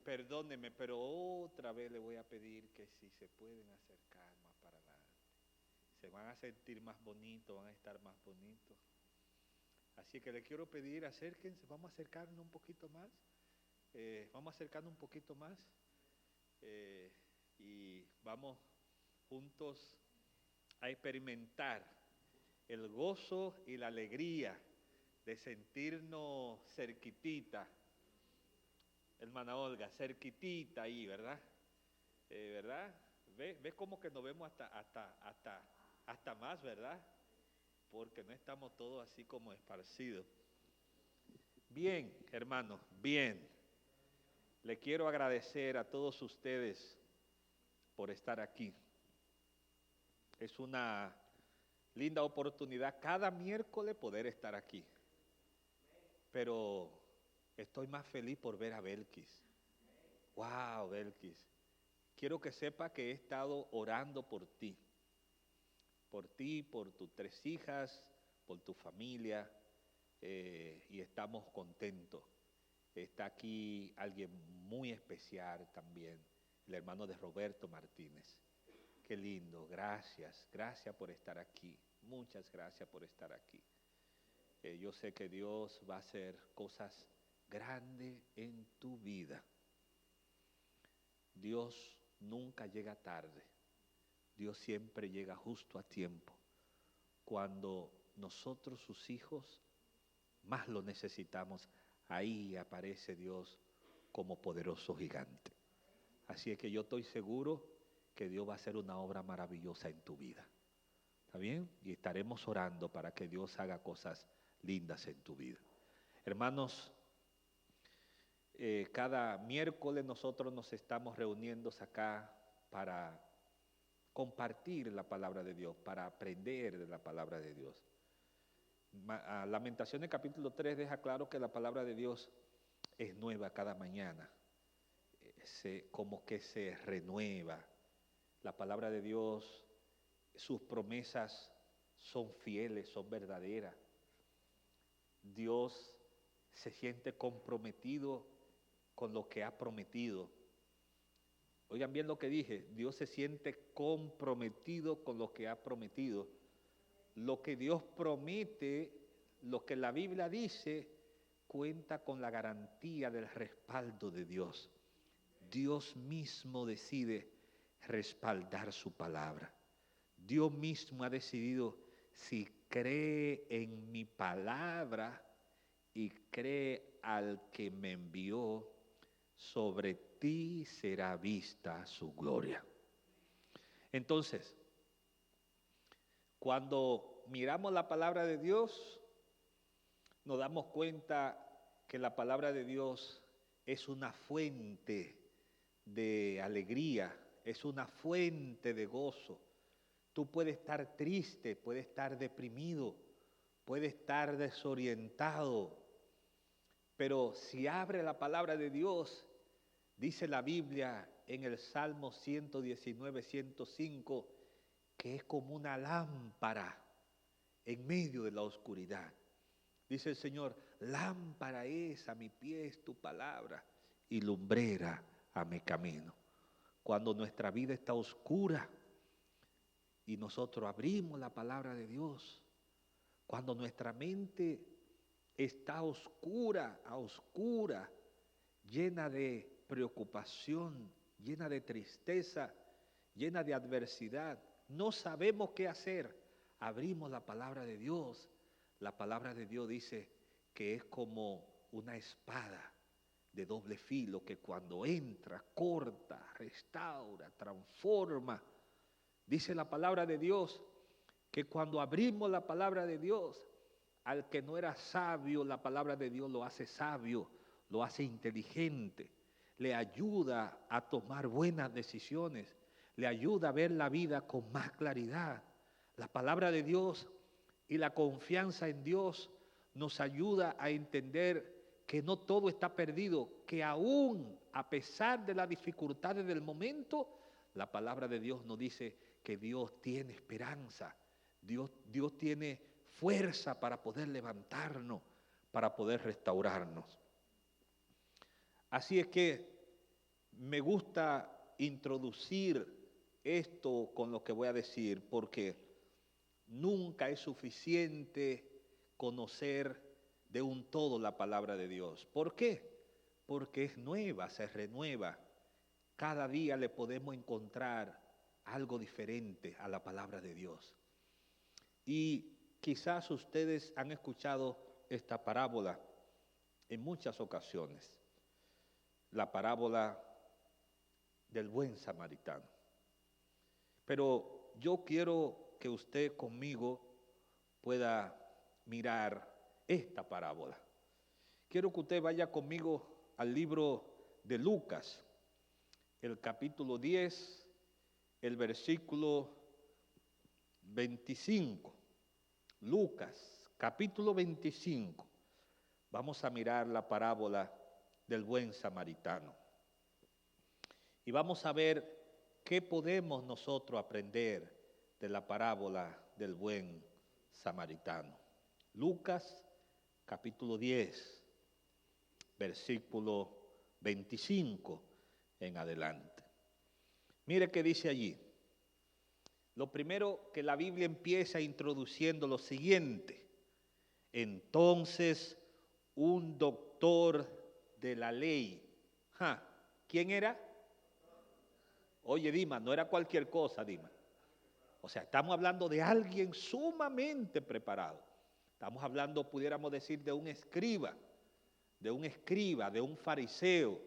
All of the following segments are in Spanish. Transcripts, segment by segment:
perdóneme, pero otra vez le voy a pedir que si se pueden acercar más para adelante. Se van a sentir más bonitos, van a estar más bonitos. Así que le quiero pedir, acérquense, vamos a acercarnos un poquito más. Vamos a acercarnos un poquito más. Y vamos juntos a experimentar el gozo y la alegría de sentirnos cerquitita, hermana Olga, cerquitita ahí, ¿verdad? ¿Verdad? ¿Ves cómo que nos vemos hasta más, ¿verdad? Porque no estamos todos así como esparcidos. Bien, hermanos, bien. Le quiero agradecer a todos ustedes por estar aquí. Es una linda oportunidad cada miércoles poder estar aquí. Pero estoy más feliz por ver a Belkis. Wow, Belkis. Quiero que sepa que he estado orando por ti, por tus 3 hijas, por tu familia, y estamos contentos. Está aquí alguien muy especial también, el hermano de Roberto Martínez. Qué lindo, gracias por estar aquí, muchas gracias por estar aquí. Yo sé que Dios va a hacer cosas grandes en tu vida. Dios nunca llega tarde, Dios siempre llega justo a tiempo, cuando nosotros sus hijos más lo necesitamos. Ahí aparece Dios como poderoso gigante. Así es que yo estoy seguro que Dios va a hacer una obra maravillosa en tu vida. ¿Está bien? Y estaremos orando para que Dios haga cosas lindas en tu vida. Hermanos, cada miércoles nosotros nos estamos reuniendo acá para compartir la palabra de Dios, para aprender de la palabra de Dios. Lamentaciones capítulo 3 deja claro que la palabra de Dios es nueva cada mañana, como que se renueva. La palabra de Dios, sus promesas son fieles, son verdaderas. Dios se siente comprometido con lo que ha prometido. Oigan bien lo que dije, Dios se siente comprometido con lo que ha prometido. Lo que Dios promete, lo que la Biblia dice, cuenta con la garantía del respaldo de Dios. Dios mismo decide respaldar su palabra. Dios mismo ha decidido, si cree en mi palabra y cree al que me envió, sobre ti será vista su gloria. Entonces, cuando miramos la palabra de Dios, nos damos cuenta que la palabra de Dios es una fuente de alegría, es una fuente de gozo. Tú puedes estar triste, puedes estar deprimido, puedes estar desorientado, pero si abre la palabra de Dios, dice la Biblia en el Salmo 119, 105, que es como una lámpara en medio de la oscuridad. Dice el Señor, lámpara es a mi pies tu palabra y lumbrera a mi camino. Cuando nuestra vida está oscura y nosotros abrimos la palabra de Dios, cuando nuestra mente está oscura, llena de preocupación, llena de tristeza, llena de adversidad, no sabemos qué hacer, abrimos la palabra de Dios. La palabra de Dios dice que es como una espada de doble filo que cuando entra, corta, restaura, transforma. Dice la palabra de Dios que cuando abrimos la palabra de Dios, al que no era sabio, la palabra de Dios lo hace sabio, lo hace inteligente, le ayuda a tomar buenas decisiones, le ayuda a ver la vida con más claridad. La palabra de Dios y la confianza en Dios nos ayuda a entender que no todo está perdido, que aún a pesar de las dificultades del momento, la palabra de Dios nos dice que Dios tiene esperanza, Dios tiene fuerza para poder levantarnos, para poder restaurarnos. Así es que me gusta introducir esto con lo que voy a decir, porque nunca es suficiente conocer de un todo la palabra de Dios. ¿Por qué? Porque es nueva, se renueva. Cada día le podemos encontrar algo diferente a la palabra de Dios. Y quizás ustedes han escuchado esta parábola en muchas ocasiones, la parábola del buen samaritano. Pero yo quiero que usted conmigo pueda mirar esta parábola. Quiero que usted vaya conmigo al libro de Lucas, el capítulo 10, el versículo 25. Lucas, capítulo 25. Vamos a mirar la parábola del buen samaritano. Y vamos a ver qué podemos nosotros aprender de la parábola del buen samaritano. Lucas, capítulo 10, versículo 25 en adelante. Mire qué dice allí. Lo primero que la Biblia empieza introduciendo lo siguiente. Entonces, un doctor de la ley. ¿Quién era? Oye, Dima, no era cualquier cosa, Dima. O sea, estamos hablando de alguien sumamente preparado. Estamos hablando, pudiéramos decir, de un escriba, de un fariseo,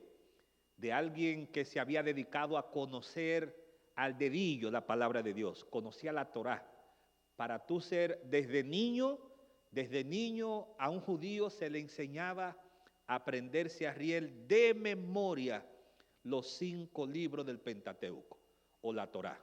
de alguien que se había dedicado a conocer al dedillo la palabra de Dios, conocía la Torá. Para tú ser desde niño a un judío se le enseñaba a aprenderse a riel de memoria los 5 libros del Pentateuco o la Torá.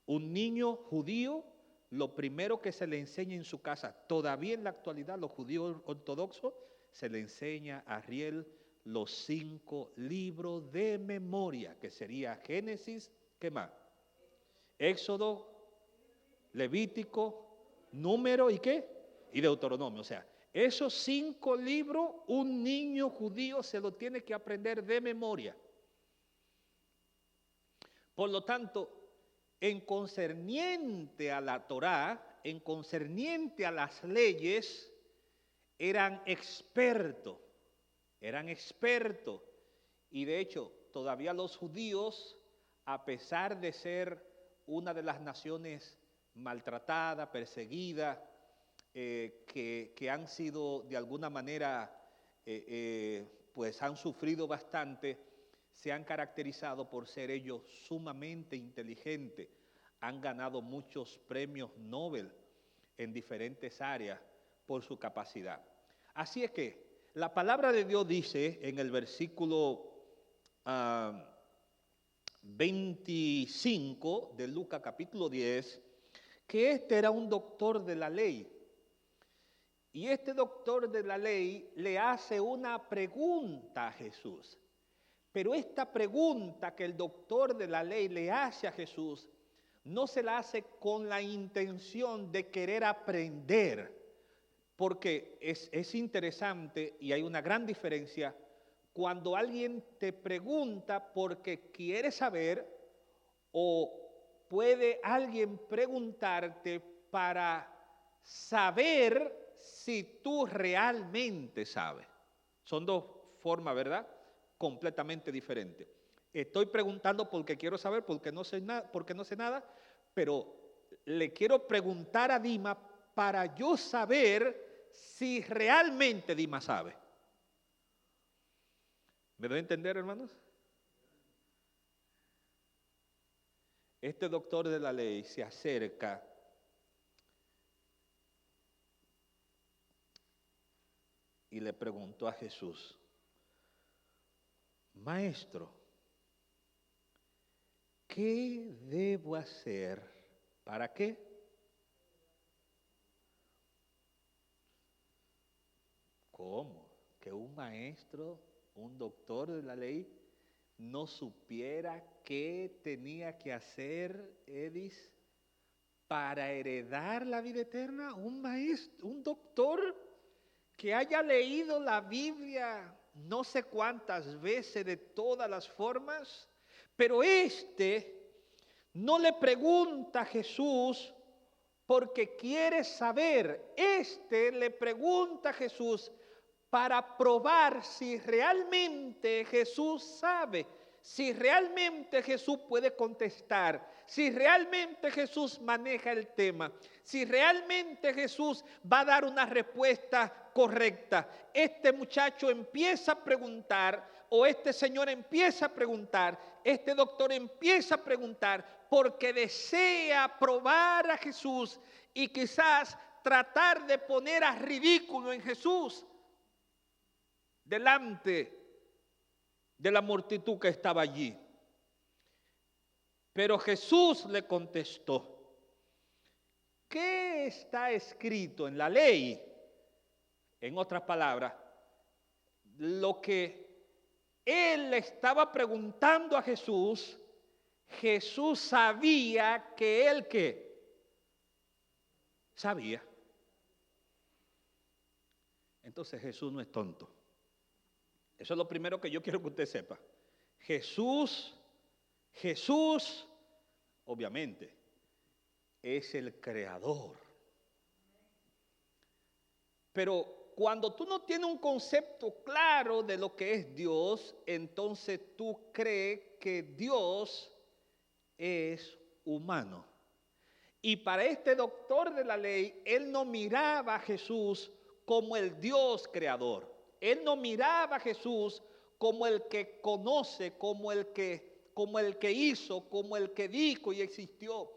Un niño judío, lo primero que se le enseña en su casa, todavía en la actualidad los judíos ortodoxos, se le enseña a riel los 5 libros de memoria, que sería Génesis, ¿qué más? Éxodo, Levítico, Número y ¿qué? Y Deuteronomio. O sea, esos 5 libros un niño judío se lo tiene que aprender de memoria. Por lo tanto, en concerniente a la Torá, en concerniente a las leyes, eran expertos. Y de hecho, todavía los judíos, a pesar de ser una de las naciones maltratadas, perseguidas, que han sido de alguna manera, pues han sufrido bastante, se han caracterizado por ser ellos sumamente inteligentes, han ganado muchos premios Nobel en diferentes áreas por su capacidad. Así es que la palabra de Dios dice en el versículo 25 de Lucas capítulo 10, que este era un doctor de la ley. Y este doctor de la ley le hace una pregunta a Jesús. Pero esta pregunta que el doctor de la ley le hace a Jesús, no se la hace con la intención de querer aprender, porque es interesante y hay una gran diferencia cuando alguien te pregunta porque quiere saber, o puede alguien preguntarte para saber si tú realmente sabes. Son dos formas, ¿verdad? Completamente diferentes. Estoy preguntando porque quiero saber, porque no sé nada, pero le quiero preguntar a Dima para yo saber si realmente Dima sabe. ¿Me doy a entender, hermanos? Este doctor de la ley se acerca y le preguntó a Jesús: Maestro, ¿qué debo hacer? ¿Para qué? ¿Cómo? Que un maestro, un doctor de la ley, no supiera qué tenía que hacer, Edis, para heredar la vida eterna. Un maestro, un doctor que haya leído la Biblia no sé cuántas veces, de todas las formas, pero no le pregunta a Jesús porque quiere saber. Le pregunta a Jesús para probar si realmente Jesús sabe, si realmente Jesús puede contestar, si realmente Jesús maneja el tema, si realmente Jesús va a dar una respuesta correcta. Este muchacho empieza a preguntar, o este señor empieza a preguntar, este doctor empieza a preguntar, porque desea probar a Jesús y quizás tratar de poner a ridículo en Jesús delante de la multitud que estaba allí. Pero Jesús le contestó: ¿qué está escrito en la ley? En otras palabras, lo que él le estaba preguntando a Jesús, Jesús sabía que él sabía. Entonces Jesús no es tonto. Eso es lo primero que yo quiero que usted sepa. Jesús, obviamente, es el creador. Pero cuando tú no tienes un concepto claro de lo que es Dios, entonces tú crees que Dios es humano. Y para este doctor de la ley, él no miraba a Jesús como el Dios creador. Él no miraba a Jesús como el que conoce, como el que hizo, como el que dijo y existió.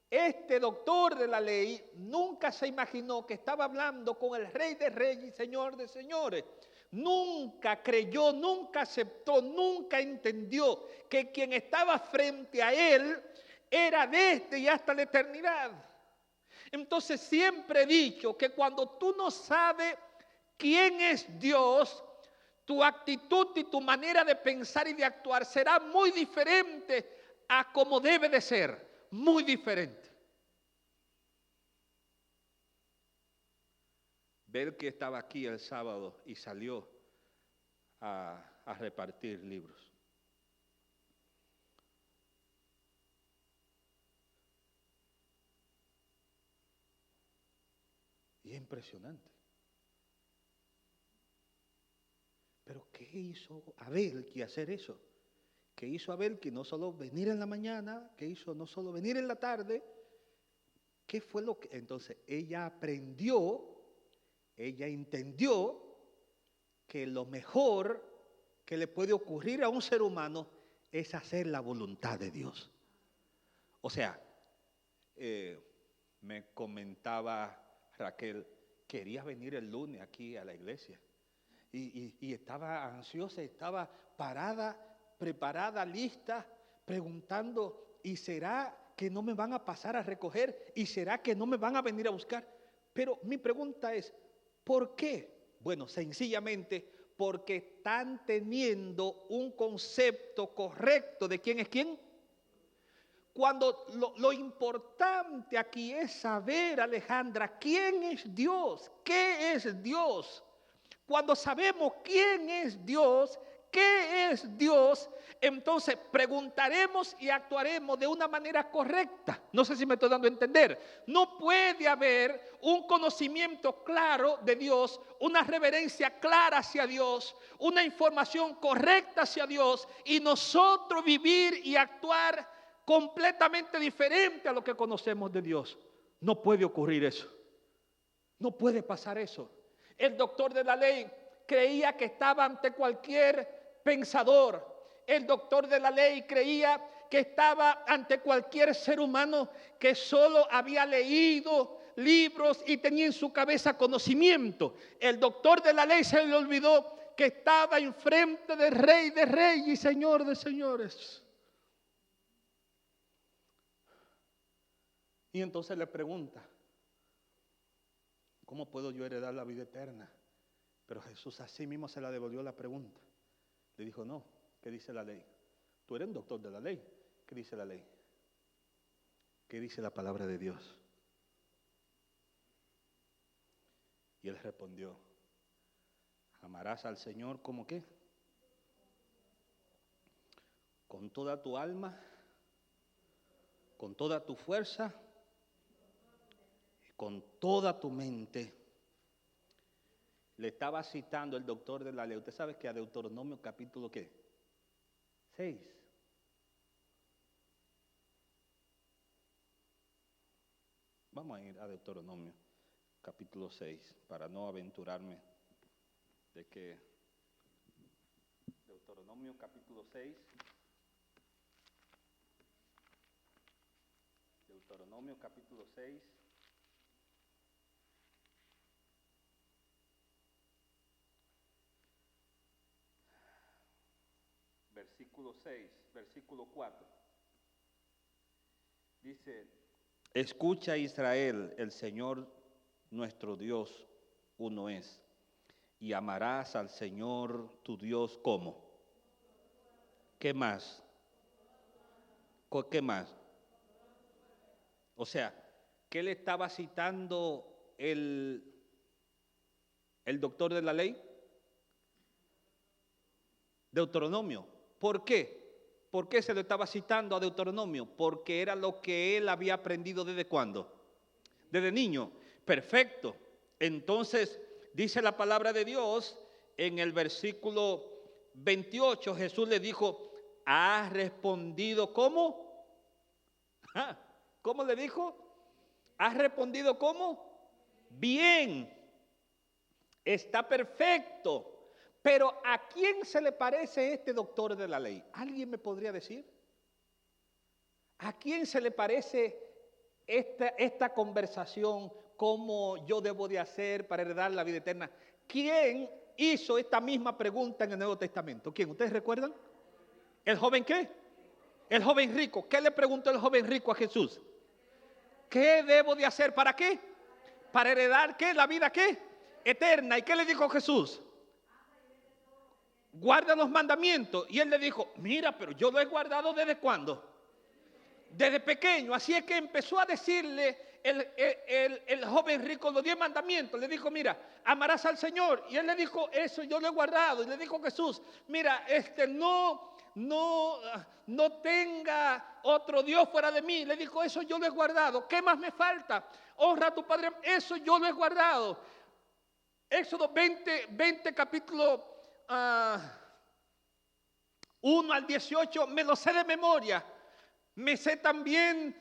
Este doctor de la ley nunca se imaginó que estaba hablando con el Rey de Reyes y Señor de Señores. Nunca creyó, nunca aceptó, nunca entendió que quien estaba frente a él era desde y hasta la eternidad. Entonces siempre he dicho que cuando tú no sabes quién es Dios, tu actitud y tu manera de pensar y de actuar será muy diferente a como debe de ser, muy diferente. Ver que estaba aquí el sábado y salió a repartir libros. Y es impresionante. Pero ¿qué hizo Abel que hacer eso? ¿Qué hizo Abel que no solo venir en la mañana? ¿Qué hizo no solo venir en la tarde? ¿Qué fue lo que? Entonces ella aprendió, ella entendió que lo mejor que le puede ocurrir a un ser humano es hacer la voluntad de Dios. O sea, me comentaba Raquel, quería venir el lunes aquí a la iglesia. Y estaba ansiosa, estaba parada, preparada, lista, preguntando, ¿y será que no me van a pasar a recoger? ¿Y será que no me van a venir a buscar? Pero mi pregunta es, ¿por qué? Bueno, sencillamente porque están teniendo un concepto correcto de quién es quién. Cuando lo importante aquí es saber, Alejandra, quién es Dios, qué es Dios. Cuando sabemos quién es Dios, qué es Dios, entonces preguntaremos y actuaremos de una manera correcta. No sé si me estoy dando a entender. No puede haber un conocimiento claro de Dios, una reverencia clara hacia Dios, una información correcta hacia Dios y nosotros vivir y actuar completamente diferente a lo que conocemos de Dios. No puede ocurrir eso. No puede pasar eso. El doctor de la ley creía que estaba ante cualquier pensador. El doctor de la ley creía que estaba ante cualquier ser humano que solo había leído libros y tenía en su cabeza conocimiento. El doctor de la ley se le olvidó que estaba enfrente del Rey de Reyes y Señor de Señores. Y entonces le pregunta, ¿cómo puedo yo heredar la vida eterna? Pero Jesús así mismo se la devolvió la pregunta. Le dijo, no, ¿qué dice la ley? Tú eres un doctor de la ley. ¿Qué dice la ley? ¿Qué dice la palabra de Dios? Y él respondió, Amarás al Señor ¿cómo qué? Con toda tu alma, con toda tu fuerza, con toda tu mente. Le estaba citando el doctor de la ley. Usted sabe que a Deuteronomio capítulo ¿qué? 6. Vamos a ir a Deuteronomio capítulo 6 para no aventurarme de que Deuteronomio capítulo 6. Deuteronomio capítulo 6. Versículo 6, versículo 4. Dice: escucha Israel, el Señor nuestro Dios uno es, y amarás al Señor tu Dios ¿cómo? ¿Qué más? ¿Qué más? O sea, ¿qué le estaba citando el doctor de la ley? Deuteronomio. ¿Por qué? ¿Por qué se lo estaba citando a Deuteronomio? Porque era lo que él había aprendido ¿desde cuándo? Desde niño. Perfecto. Entonces, dice la palabra de Dios en el versículo 28, Jesús le dijo, ¿has respondido cómo? ¿Cómo le dijo? ¿Has respondido cómo? Bien. Está perfecto. Pero ¿a quién se le parece este doctor de la ley? ¿Alguien me podría decir? ¿A quién se le parece esta conversación? ¿Cómo yo debo de hacer para heredar la vida eterna? ¿Quién hizo esta misma pregunta en el Nuevo Testamento? ¿Quién? ¿Ustedes recuerdan? ¿El joven qué? El joven rico. ¿Qué le preguntó el joven rico a Jesús? ¿Qué debo de hacer? ¿Para qué? ¿Para heredar qué? ¿La vida qué? Eterna. ¿Y qué le dijo Jesús? Guarda los mandamientos. Y él le dijo, mira, pero yo lo he guardado ¿desde cuándo? Desde pequeño. Así es que empezó a decirle el joven rico los 10 mandamientos. Le dijo, mira, amarás al Señor. Y él le dijo, eso yo lo he guardado. Y le dijo Jesús, mira, no tenga otro Dios fuera de mí. Le dijo, eso yo lo he guardado. ¿Qué más me falta? Honra a tu padre. Eso yo lo he guardado. Éxodo 20 capítulo 1 al 18, me lo sé de memoria. Me sé también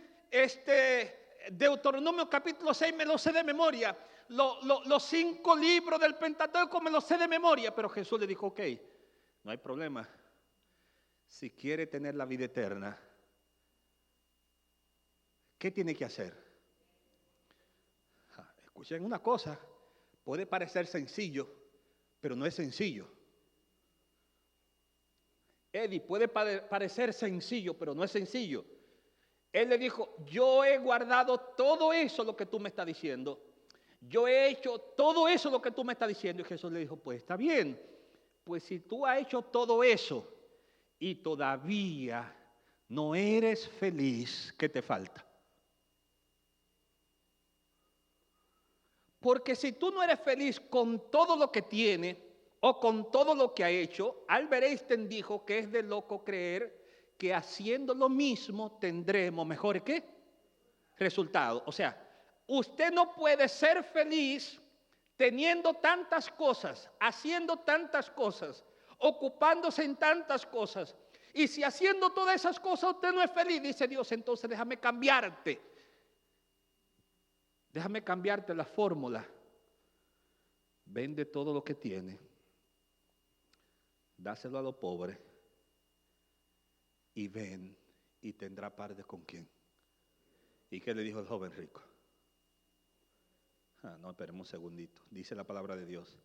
Deuteronomio capítulo 6, me lo sé de memoria. Los 5 libros del Pentateuco me los sé de memoria. Pero Jesús le dijo, ok, no hay problema. Si quiere tener la vida eterna, ¿qué tiene que hacer? Escuchen una cosa, puede parecer sencillo, pero no es sencillo. Eddie, puede parecer sencillo, pero no es sencillo. Él le dijo, yo he guardado todo eso lo que tú me estás diciendo. Yo he hecho todo eso lo que tú me estás diciendo. Y Jesús le dijo, pues está bien. Pues si tú has hecho todo eso y todavía no eres feliz, ¿qué te falta? Porque si tú no eres feliz con todo lo que tienes o con todo lo que ha hecho, Albert Einstein dijo que es de loco creer que haciendo lo mismo tendremos mejores ¿qué? Resultados. O sea, usted no puede ser feliz teniendo tantas cosas, haciendo tantas cosas, ocupándose en tantas cosas. Y si haciendo todas esas cosas usted no es feliz, dice Dios, entonces déjame cambiarte. Déjame cambiarte la fórmula. Vende todo lo que tiene, dáselo a los pobres y ven y tendrá parte con quién. ¿Y qué le dijo el joven rico? No, esperemos un segundito. Dice la palabra de Dios,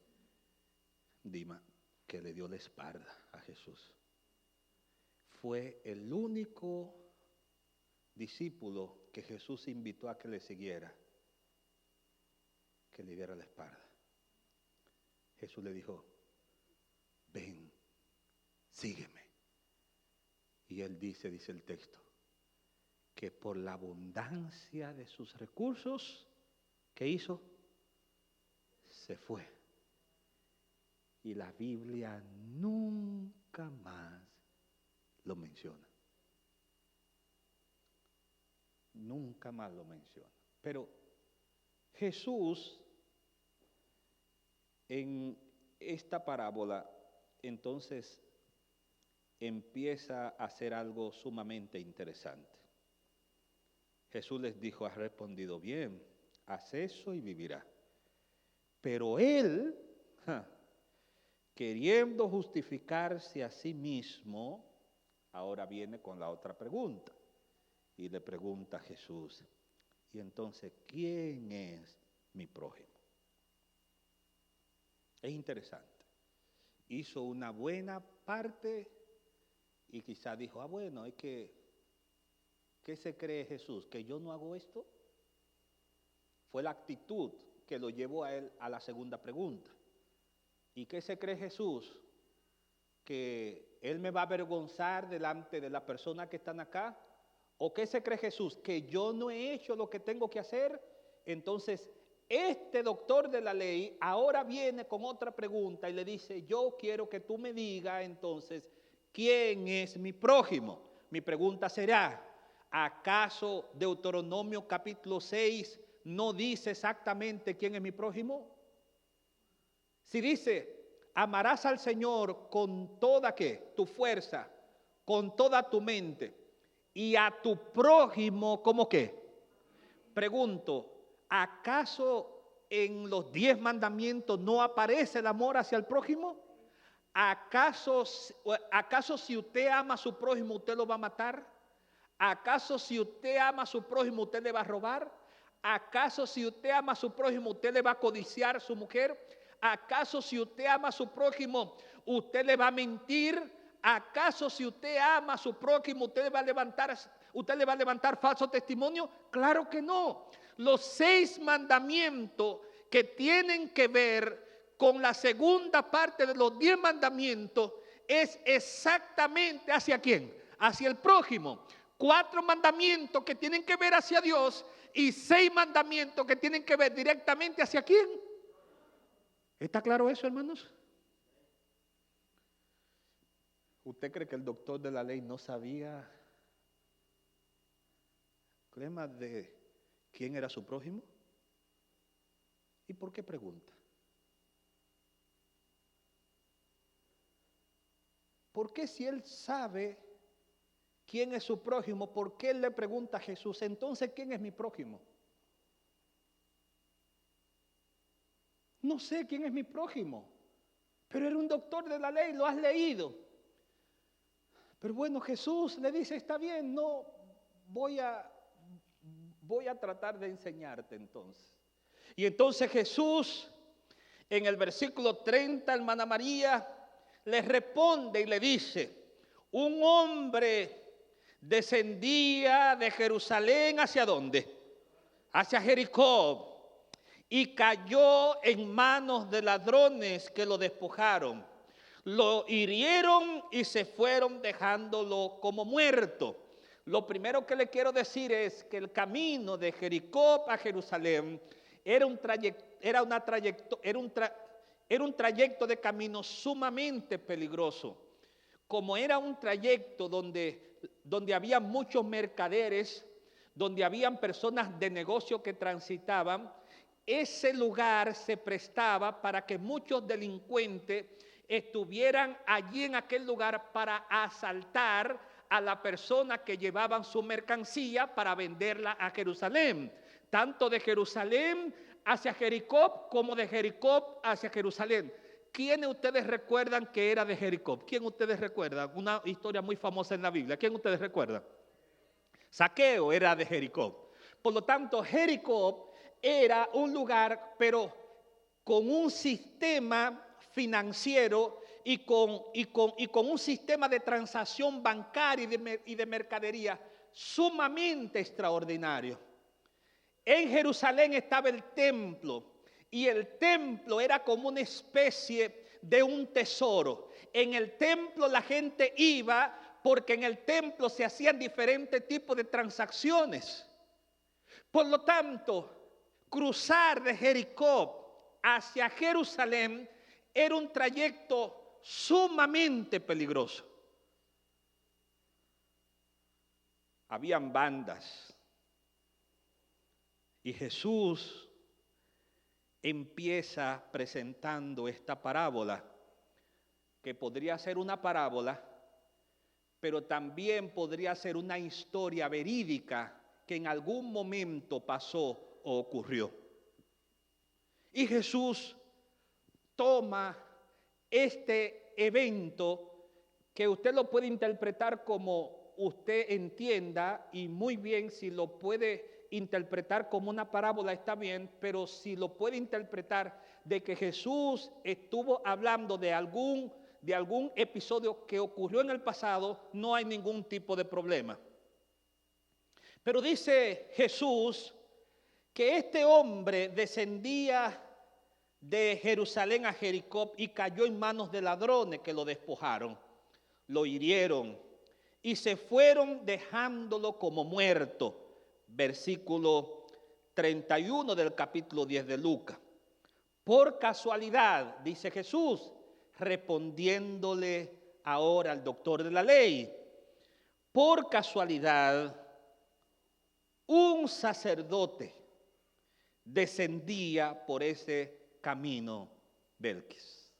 Dima, que le dio la espalda a Jesús. Fue el único discípulo que Jesús invitó a que le siguiera, que le diera la espalda. Jesús le dijo, ven, sígueme. Y él dice el texto, que por la abundancia de sus recursos, ¿qué hizo? Se fue. Y la Biblia nunca más lo menciona. Nunca más lo menciona. Pero Jesús, en esta parábola, entonces empieza a hacer algo sumamente interesante. Jesús les dijo, has respondido bien, haz eso y vivirás. Pero él, queriendo justificarse a sí mismo, ahora viene con la otra pregunta. Y le pregunta a Jesús, y entonces, ¿quién es mi prójimo? Es interesante. Hizo una buena parte y quizá dijo, bueno, es que, ¿qué se cree Jesús? ¿Que yo no hago esto? Fue la actitud que lo llevó a él a la segunda pregunta. ¿Y qué se cree Jesús? ¿Que él me va a avergonzar delante de las personas que están acá? ¿O qué se cree Jesús? ¿Que yo no he hecho lo que tengo que hacer? Entonces, este doctor de la ley ahora viene con otra pregunta y le dice, yo quiero que tú me digas entonces, ¿quién es mi prójimo? Mi pregunta será, ¿acaso Deuteronomio capítulo 6 no dice exactamente quién es mi prójimo? Si dice, amarás al Señor con toda ¿qué? Tu fuerza, con toda tu mente, y a tu prójimo, ¿cómo qué? Pregunto, ¿acaso en los 10 mandamientos no aparece el amor hacia el prójimo? ¿Acaso si usted ama a su prójimo, usted lo va a matar? ¿Acaso si usted ama a su prójimo, usted le va a robar? ¿Acaso si usted ama a su prójimo, usted le va a codiciar a su mujer? ¿Acaso si usted ama a su prójimo, usted le va a mentir? ¿Acaso si usted ama a su prójimo, usted le va a levantar falso testimonio? Claro que no. Los 6 mandamientos que tienen que ver con la segunda parte de los 10 mandamientos es exactamente ¿hacia quién? Hacia el prójimo. 4 mandamientos que tienen que ver hacia Dios y 6 mandamientos que tienen que ver directamente hacia quién. ¿Está claro eso, hermanos? ¿Usted cree que el doctor de la ley no sabía de quién era su prójimo? ¿Y por qué pregunta? ¿Por qué si él sabe quién es su prójimo, por qué él le pregunta a Jesús, entonces quién es mi prójimo? No sé quién es mi prójimo, pero era un doctor de la ley, lo has leído. Pero bueno, Jesús le dice, está bien, no voy a tratar de enseñarte entonces. Y entonces Jesús, en el versículo 30, hermana María, le responde y le dice, un hombre descendía de Jerusalén, ¿hacia dónde? Hacia Jericó, y cayó en manos de ladrones que lo despojaron. Lo hirieron y se fueron dejándolo como muerto. Lo primero que le quiero decir es que el camino de Jericó a Jerusalén era un trayecto de camino sumamente peligroso. Como era un trayecto donde había muchos mercaderes, donde habían personas de negocio que transitaban, ese lugar se prestaba para que muchos delincuentes estuvieran allí en aquel lugar para asaltar a la persona que llevaban su mercancía para venderla a Jerusalén, tanto de Jerusalén hacia Jericó como de Jericó hacia Jerusalén. ¿Quiénes ustedes recuerdan que era de Jericó? ¿Quién ustedes recuerdan? Una historia muy famosa en la Biblia. ¿Quién ustedes recuerdan? Saqueo era de Jericó. Por lo tanto, Jericó era un lugar, pero con un sistema financiero y con un sistema de transacción bancaria y de mercadería sumamente extraordinario. En Jerusalén estaba el templo, y el templo era como una especie de un tesoro. En el templo la gente iba porque en el templo se hacían diferentes tipos de transacciones. Por lo tanto, cruzar de Jericó hacia Jerusalén era un trayecto sumamente peligroso. Habían bandas y Jesús empieza presentando esta parábola, que podría ser una parábola, pero también podría ser una historia verídica que en algún momento pasó o ocurrió. Y Jesús toma este evento que usted lo puede interpretar como usted entienda, y muy bien, si lo puede interpretar como una parábola está bien, pero si lo puede interpretar de que Jesús estuvo hablando de algún episodio que ocurrió en el pasado, no hay ningún tipo de problema. Pero dice Jesús que este hombre descendía de Jerusalén a Jericó y cayó en manos de ladrones que lo despojaron, lo hirieron y se fueron dejándolo como muerto. Versículo 31 del capítulo 10 de Lucas. Por casualidad, dice Jesús, respondiéndole ahora al doctor de la ley, por casualidad, un sacerdote descendía por ese camino Belquis.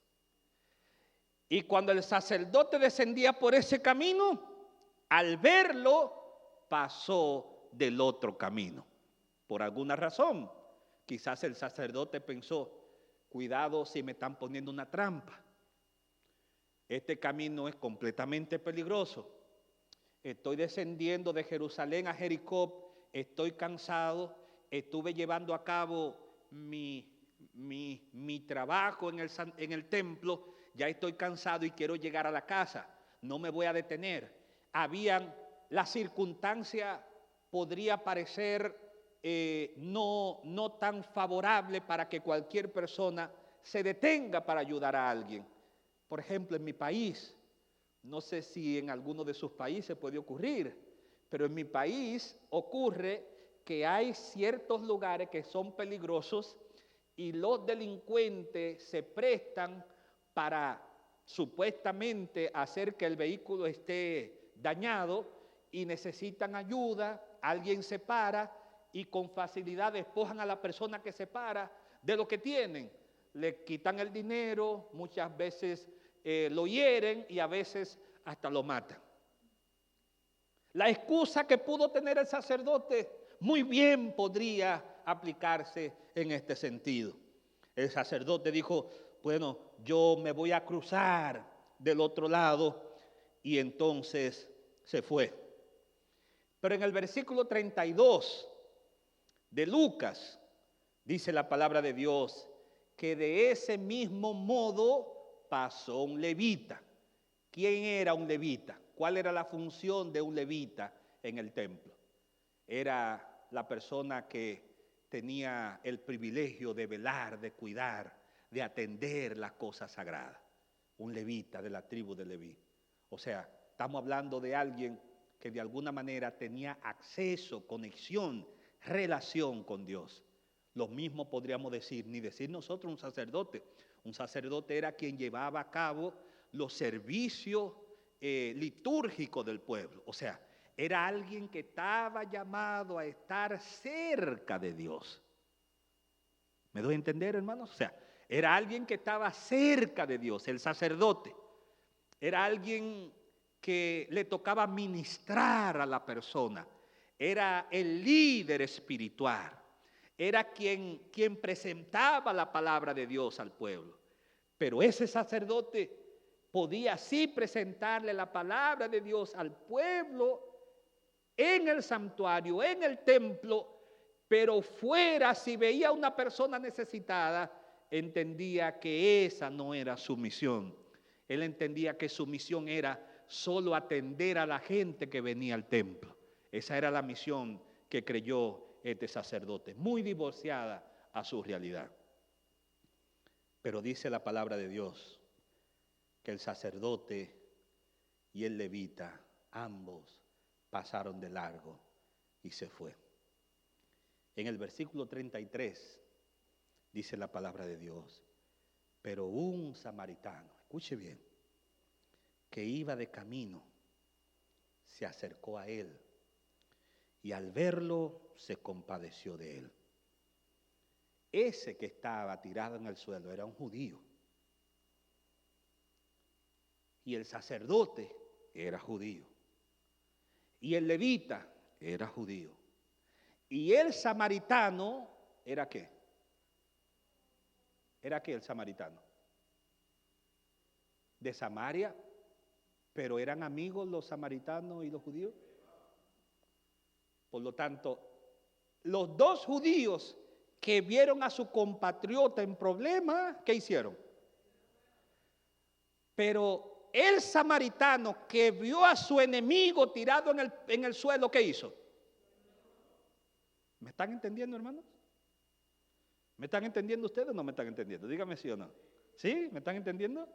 Y cuando el sacerdote descendía por ese camino, al verlo, pasó del otro camino. Por alguna razón, quizás el sacerdote pensó, cuidado si me están poniendo una trampa. Este camino es completamente peligroso. Estoy descendiendo de Jerusalén a Jericó, estoy cansado, estuve llevando a cabo mi trabajo en el templo, ya estoy cansado y quiero llegar a la casa, no me voy a detener. La circunstancia podría parecer no tan favorable para que cualquier persona se detenga para ayudar a alguien. Por ejemplo, en mi país, no sé si en alguno de sus países puede ocurrir, pero en mi país ocurre que hay ciertos lugares que son peligrosos y los delincuentes se prestan para supuestamente hacer que el vehículo esté dañado y necesitan ayuda, alguien se para y con facilidad despojan a la persona que se para de lo que tienen. Le quitan el dinero, muchas veces lo hieren y a veces hasta lo matan. La excusa que pudo tener el sacerdote muy bien podría aplicarse en este sentido. El sacerdote dijo, bueno, yo me voy a cruzar del otro lado, y entonces se fue. Pero en el versículo 32 de Lucas dice la palabra de Dios que de ese mismo modo pasó un levita. ¿Quién era un levita? ¿Cuál era la función de un levita en el templo? Era la persona que tenía el privilegio de velar, de cuidar, de atender las cosas sagradas. Un levita de la tribu de Leví. O sea, estamos hablando de alguien que de alguna manera tenía acceso, conexión, relación con Dios. Lo mismo podríamos decir, ni decir nosotros un sacerdote. Un sacerdote era quien llevaba a cabo los servicios litúrgicos del pueblo. O sea, era alguien que estaba llamado a estar cerca de Dios. ¿Me doy a entender, hermanos? O sea, era alguien que estaba cerca de Dios, el sacerdote. Era alguien que le tocaba ministrar a la persona. Era el líder espiritual. Era quien presentaba la palabra de Dios al pueblo. Pero ese sacerdote podía sí presentarle la palabra de Dios al pueblo en el santuario, en el templo, pero fuera, si veía a una persona necesitada, entendía que esa no era su misión. Él entendía que su misión era solo atender a la gente que venía al templo. Esa era la misión que creyó este sacerdote, muy divorciada a su realidad. Pero dice la palabra de Dios que el sacerdote y el levita, ambos pasaron de largo y se fue. En el versículo 33 dice la palabra de Dios Pero un samaritano, escuche bien, que iba de camino, se acercó a él y al verlo se compadeció de él. Ese que estaba tirado en el suelo era un judío. Y el sacerdote era judío. Y el levita era judío. Y el samaritano era ¿qué? ¿Era qué el samaritano? De Samaria, pero eran amigos los samaritanos y los judíos. Por lo tanto, los dos judíos que vieron a su compatriota en problemas, ¿qué hicieron? Pero el samaritano que vio a su enemigo tirado en el suelo, ¿qué hizo? ¿Me están entendiendo, hermanos? ¿Me están entendiendo ustedes o no me están entendiendo? Dígame sí o no. ¿Sí? ¿Me están entendiendo?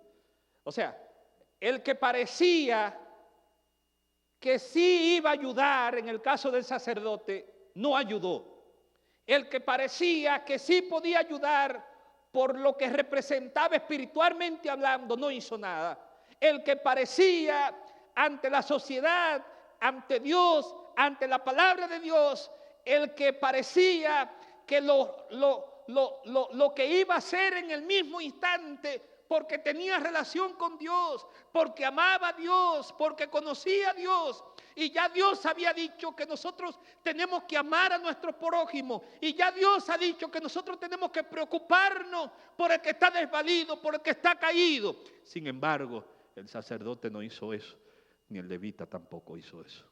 O sea, el que parecía que sí iba a ayudar en el caso del sacerdote, no ayudó. El que parecía que sí podía ayudar por lo que representaba espiritualmente hablando, no hizo nada. El que parecía ante la sociedad, ante Dios, ante la palabra de Dios, el que parecía que lo que iba a hacer en el mismo instante, porque tenía relación con Dios, porque amaba a Dios, porque conocía a Dios, y ya Dios había dicho que nosotros tenemos que amar a nuestro prójimo, y ya Dios ha dicho que nosotros tenemos que preocuparnos por el que está desvalido, por el que está caído. Sin embargo, el sacerdote no hizo eso, ni el levita tampoco hizo eso.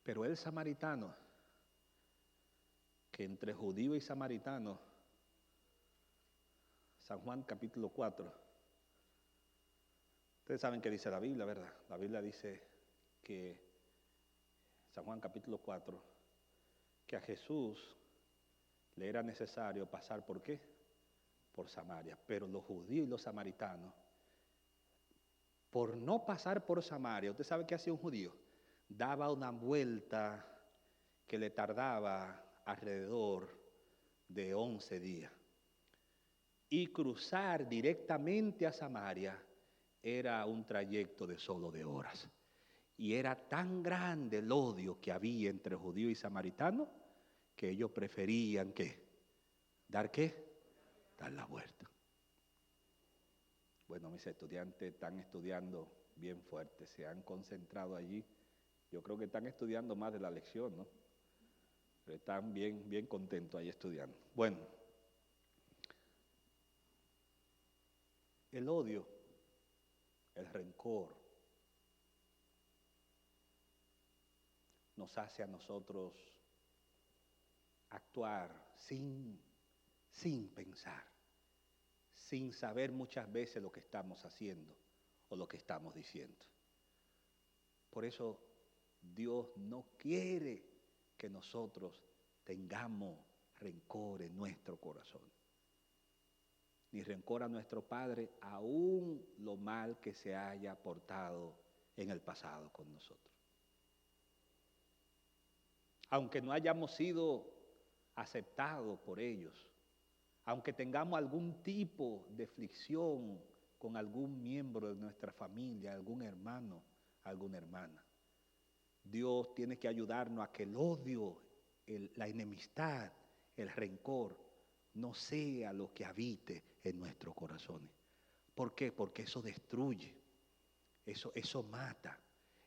Pero el samaritano, que entre judío y samaritano, San Juan capítulo 4, ustedes saben qué dice la Biblia, ¿verdad? La Biblia dice que, San Juan capítulo 4, que a Jesús le era necesario pasar ¿por qué? Por Samaria. Pero los judíos y los samaritanos, por no pasar por Samaria, ¿usted sabe qué hacía un judío? Daba una vuelta que le tardaba alrededor de 11 días. Y cruzar directamente a Samaria era un trayecto de solo de horas. Y era tan grande el odio que había entre judíos y samaritanos que ellos preferían ¿qué? ¿Dar qué? Dar la vuelta. Bueno, mis estudiantes están estudiando bien fuerte, se han concentrado allí. Yo creo que están estudiando más de la lección, ¿no? Pero están bien contentos ahí estudiando. Bueno, el odio, el rencor, nos hace a nosotros actuar sin pensar, sin saber muchas veces lo que estamos haciendo o lo que estamos diciendo. Por eso Dios no quiere que nosotros tengamos rencor en nuestro corazón. Ni rencor a nuestro Padre, aún lo mal que se haya portado en el pasado con nosotros. Aunque no hayamos sido aceptados por ellos, aunque tengamos algún tipo de aflicción con algún miembro de nuestra familia, algún hermano, alguna hermana, Dios tiene que ayudarnos a que el odio, la enemistad, el rencor, no sea lo que habite en nuestros corazones. ¿Por qué? Porque eso destruye, eso mata.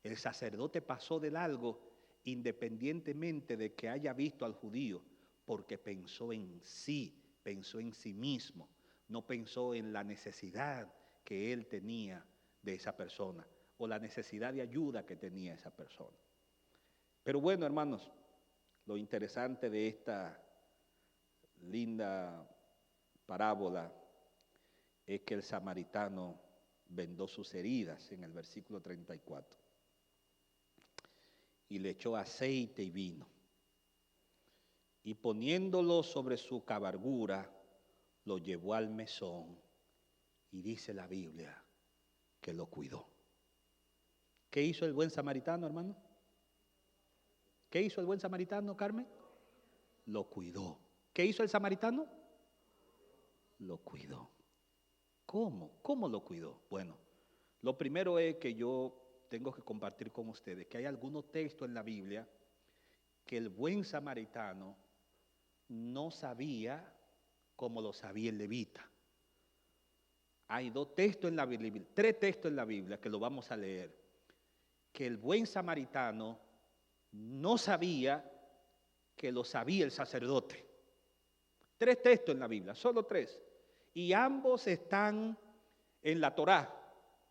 El sacerdote pasó del algo independientemente de que haya visto al judío, porque pensó en sí mismo, no pensó en la necesidad que él tenía de esa persona o la necesidad de ayuda que tenía esa persona. Pero bueno, hermanos, lo interesante de esta linda parábola es que el samaritano vendó sus heridas en el versículo 34 y le echó aceite y vino y poniéndolo sobre su cabalgura lo llevó al mesón y dice la Biblia que lo cuidó. ¿Qué hizo el buen samaritano, hermano? ¿Qué hizo el buen samaritano, Carmen? Lo cuidó. ¿Qué hizo el samaritano? lo cuidó. ¿Cómo? ¿Cómo lo cuidó? Bueno, lo primero es que yo tengo que compartir con ustedes que hay algunos textos en la Biblia que el buen samaritano no sabía como lo sabía el levita. Hay dos textos en la Biblia, tres textos en la Biblia que lo vamos a leer, que el buen samaritano no sabía que lo sabía el sacerdote. Tres textos en la Biblia, solo tres. Y ambos están en la Torá.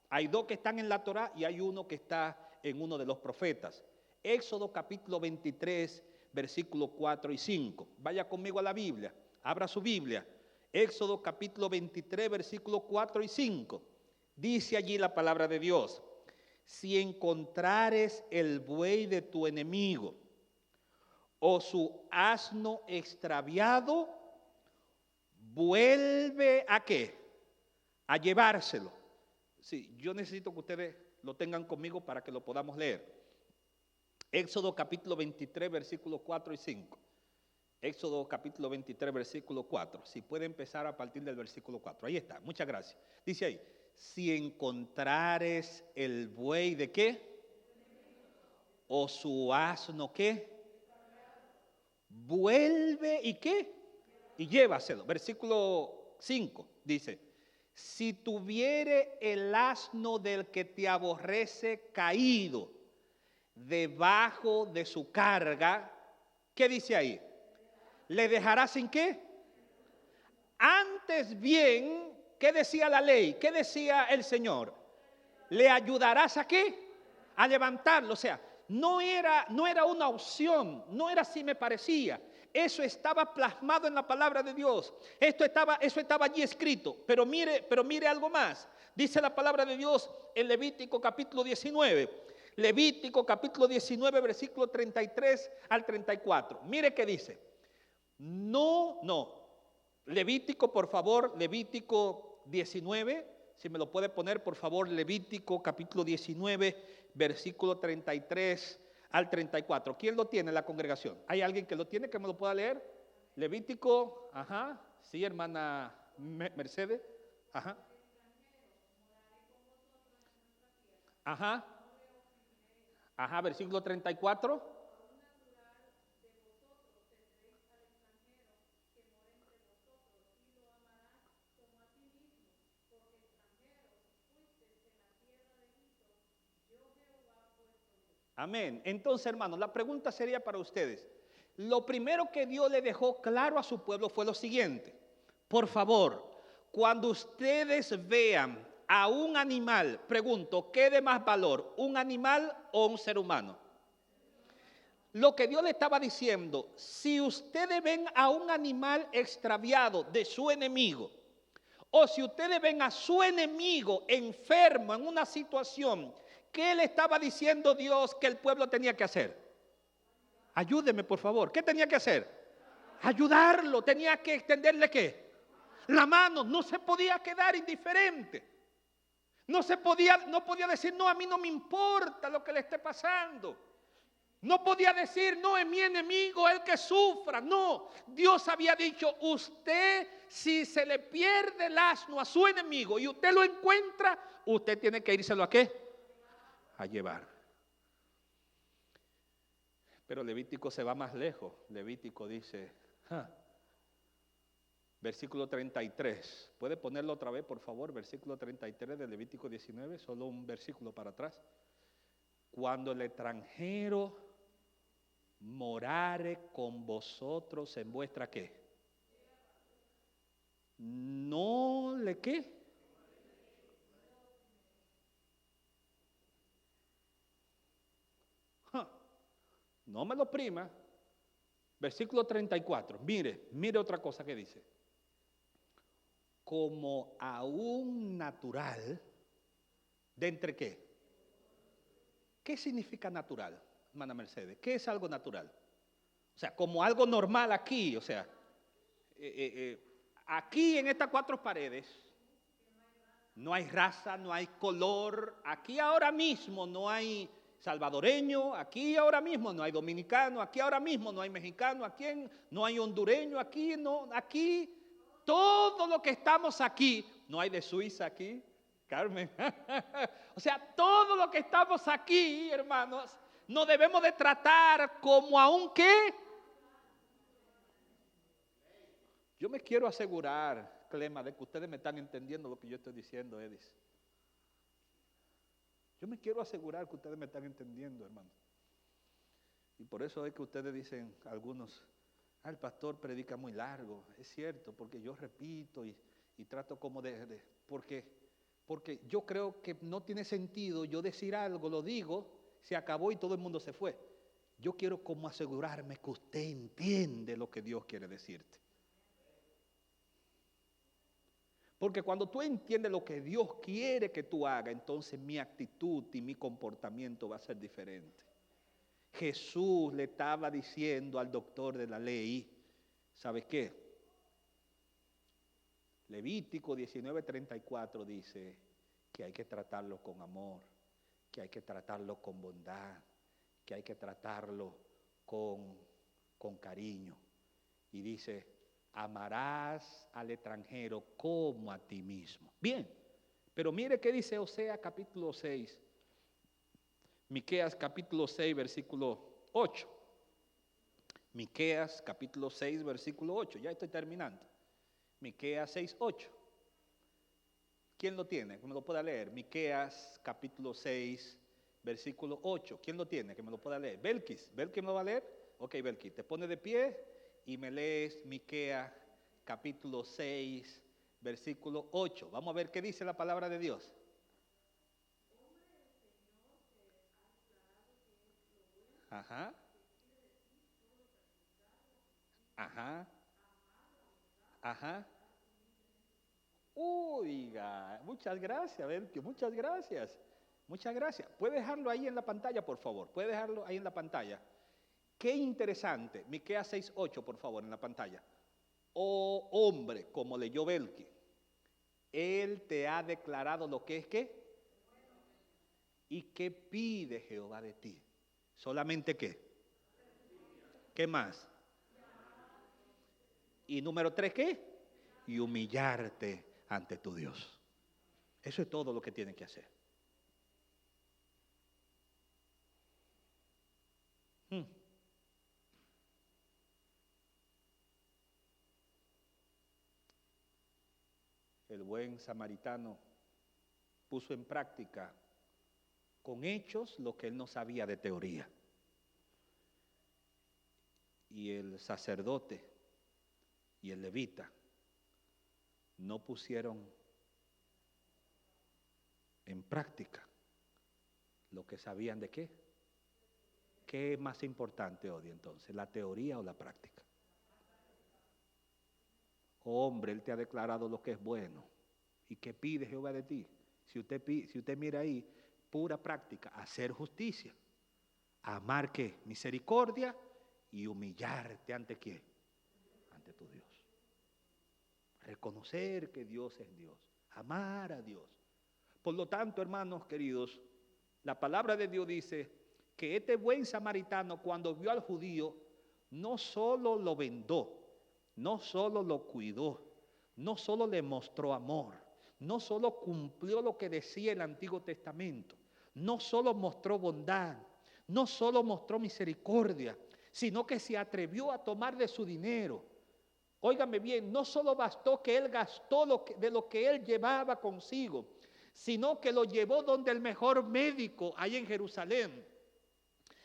Hay dos que están en la Torá y hay uno que está en uno de los profetas. Éxodo capítulo 23, versículos 4 y 5. Vaya conmigo a la Biblia, abra su Biblia. Éxodo capítulo 23, versículos 4 y 5. Dice allí la palabra de Dios: si encontrares el buey de tu enemigo o su asno extraviado, vuelve ¿a qué? A llevárselo. Sí, yo necesito que ustedes lo tengan conmigo para que lo podamos leer. Éxodo capítulo 23, versículos 4 y 5. Éxodo capítulo 23, versículo 4. Si puede empezar a partir del versículo 4. Ahí está, muchas gracias. Dice ahí: si encontrares el buey de qué, o su asno qué, vuelve y qué, y llévaselo. Versículo 5 dice: si tuviere el asno del que te aborrece caído debajo de su carga, ¿qué dice ahí? ¿Le dejarás sin qué? Antes bien, ¿qué decía la ley? ¿Qué decía el Señor? ¿Le ayudarás a qué? A levantarlo. O sea, no era una opción, no era si me parecía. Eso estaba plasmado en la palabra de Dios. Eso estaba allí escrito. Pero mire algo más. Dice la palabra de Dios en Levítico capítulo 19. Levítico capítulo 19, versículo 33 al 34. Mire qué dice. No. Levítico, por favor, Levítico 19. Si me lo puede poner, por favor, Levítico capítulo 19, versículo 33 al 34. ¿Quién lo tiene en la congregación? ¿Hay alguien que lo tiene que me lo pueda leer? Levítico, sí, hermana Mercedes, versículo 34. Amén. Entonces, hermanos, la pregunta sería para ustedes. Lo primero que Dios le dejó claro a su pueblo fue lo siguiente. Por favor, cuando ustedes vean a un animal, pregunto, ¿qué de más valor? ¿Un animal o un ser humano? Lo que Dios le estaba diciendo, si ustedes ven a un animal extraviado de su enemigo, o si ustedes ven a su enemigo enfermo en una situación, ¿qué le estaba diciendo Dios que el pueblo tenía que hacer? Ayúdeme, por favor. ¿Qué tenía que hacer? Ayudarlo. Tenía que extenderle ¿qué? La mano. No se podía quedar indiferente. No podía decir, no, a mí no me importa lo que le esté pasando. No podía decir, no, es mi enemigo el que sufra. No, Dios había dicho, usted, si se le pierde el asno a su enemigo y usted lo encuentra, usted tiene que írselo ¿a qué? A llevar. Pero Levítico se va más lejos. Levítico dice, versículo 33. ¿Puede ponerlo otra vez, por favor? Versículo 33 de Levítico 19, solo un versículo para atrás. Cuando el extranjero morare con vosotros en vuestra ¿qué? No le ¿qué? No me lo oprima. Versículo 34. Mire otra cosa que dice. Como a un natural, ¿de entre qué? ¿Qué significa natural, hermana Mercedes? ¿Qué es algo natural? O sea, como algo normal aquí, o sea, aquí en estas cuatro paredes no hay raza, no hay color. Aquí ahora mismo no hay salvadoreño, aquí ahora mismo no hay dominicano, aquí ahora mismo no hay mexicano, aquí no hay hondureño, aquí todo lo que estamos aquí, no hay de Suiza aquí, Carmen. O sea, todo lo que estamos aquí, hermanos, nos debemos de tratar como a un qué. Yo me quiero asegurar, Clema, de que ustedes me están entendiendo lo que yo estoy diciendo, Edis. Yo me quiero asegurar que ustedes me están entendiendo, hermano. Y por eso es que ustedes dicen, algunos, el pastor predica muy largo. Es cierto, porque yo repito y trato como porque yo creo que no tiene sentido yo decir algo, lo digo, se acabó y todo el mundo se fue. Yo quiero como asegurarme que usted entiende lo que Dios quiere decirte. Porque cuando tú entiendes lo que Dios quiere que tú hagas, entonces mi actitud y mi comportamiento va a ser diferente. Jesús le estaba diciendo al doctor de la ley, ¿sabes qué? Levítico 19:34 dice que hay que tratarlo con amor, que hay que tratarlo con bondad, que hay que tratarlo con cariño. Y dice, amarás al extranjero como a ti mismo. Bien, pero mire qué dice Oseas capítulo 6, Miqueas capítulo 6, versículo 8. Miqueas capítulo 6, versículo 8, ya estoy terminando. Miqueas 6, 8. ¿Quién lo tiene? Que me lo pueda leer. Miqueas capítulo 6, versículo 8. ¿Quién lo tiene? Que me lo pueda leer. Belkis me lo va a leer. Ok, Belkis, te pone de pie y me lees Miqueas capítulo 6, versículo 8. Vamos a ver qué dice la palabra de Dios. Ajá. Ajá. Ajá. Oiga, muchas gracias, Belkis, muchas gracias. Muchas gracias. ¿Puede dejarlo ahí en la pantalla, por favor? ¿Puede dejarlo ahí en la pantalla? Qué interesante. Miqueas 6:8, por favor, en la pantalla. Oh hombre, como leyó Belki, Él te ha declarado lo que es qué. ¿Y qué pide Jehová de ti? ¿Solamente qué? ¿Qué más? Y número 3, ¿qué? Y humillarte ante tu Dios. Eso es todo lo que tienes que hacer. El buen samaritano puso en práctica con hechos lo que él no sabía de teoría. Y el sacerdote y el levita no pusieron en práctica lo que sabían de qué. ¿Qué es más importante hoy entonces, la teoría o la práctica? Hombre, Él te ha declarado lo que es bueno. ¿Y qué pide Jehová de ti? Si usted mira ahí, pura práctica, hacer justicia, amar qué, misericordia y humillarte ante quién, ante tu Dios. Reconocer que Dios es Dios, amar a Dios. Por lo tanto, hermanos queridos, la palabra de Dios dice que este buen samaritano, cuando vio al judío, no solo lo vendó, no solo lo cuidó, no solo le mostró amor, no solo cumplió lo que decía el Antiguo Testamento, no solo mostró bondad, no solo mostró misericordia, sino que se atrevió a tomar de su dinero. Óigame bien, no solo bastó que él gastó de lo que él llevaba consigo, sino que lo llevó donde el mejor médico ahí en Jerusalén.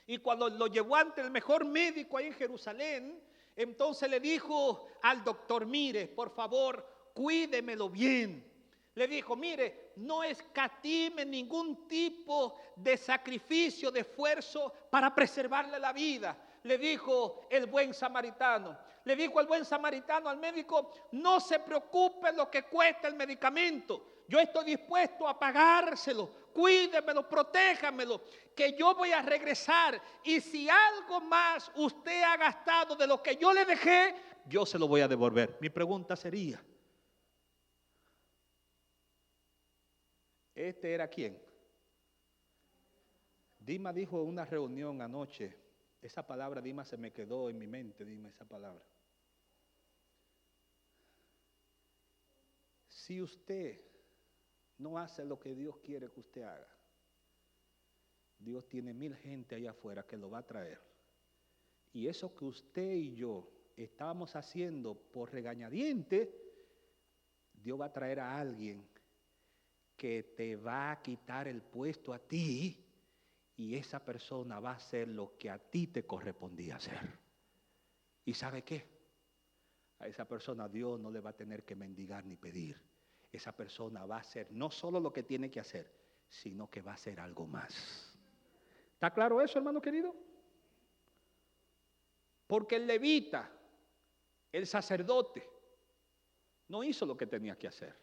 Y cuando lo llevó ante el mejor médico ahí en Jerusalén, entonces le dijo al doctor, mire, por favor, cuídemelo bien. Le dijo, mire, no escatime ningún tipo de sacrificio, de esfuerzo para preservarle la vida. Le dijo el buen samaritano. Le dijo el buen samaritano al médico, no se preocupe lo que cuesta el medicamento. Yo estoy dispuesto a pagárselo, cuídemelo, protéjamelo, que yo voy a regresar. Y si algo más usted ha gastado de lo que yo le dejé, yo se lo voy a devolver. Mi pregunta sería, ¿este era quién? Dima dijo en una reunión anoche, esa palabra Dima se me quedó en mi mente, Dima, esa palabra. Si usted no hace lo que Dios quiere que usted haga, Dios tiene 1000 gente allá afuera que lo va a traer. Y eso que usted y yo estábamos haciendo por regañadientes, Dios va a traer a alguien que te va a quitar el puesto a ti, y esa persona va a hacer lo que a ti te correspondía hacer. ¿Y sabe qué? A esa persona Dios no le va a tener que mendigar ni pedir. Esa persona va a hacer no solo lo que tiene que hacer, sino que va a hacer algo más. ¿Está claro eso, hermano querido? Porque el levita, el sacerdote, no hizo lo que tenía que hacer,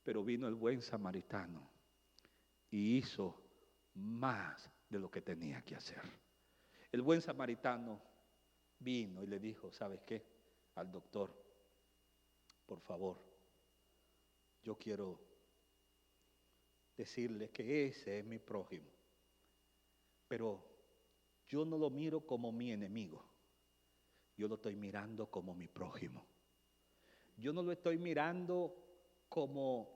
pero vino el buen samaritano y hizo más de lo que tenía que hacer. El buen samaritano vino y le dijo, ¿sabes qué? Al doctor, por favor, yo quiero decirle que ese es mi prójimo, pero yo no lo miro como mi enemigo, yo lo estoy mirando como mi prójimo. Yo no lo estoy mirando como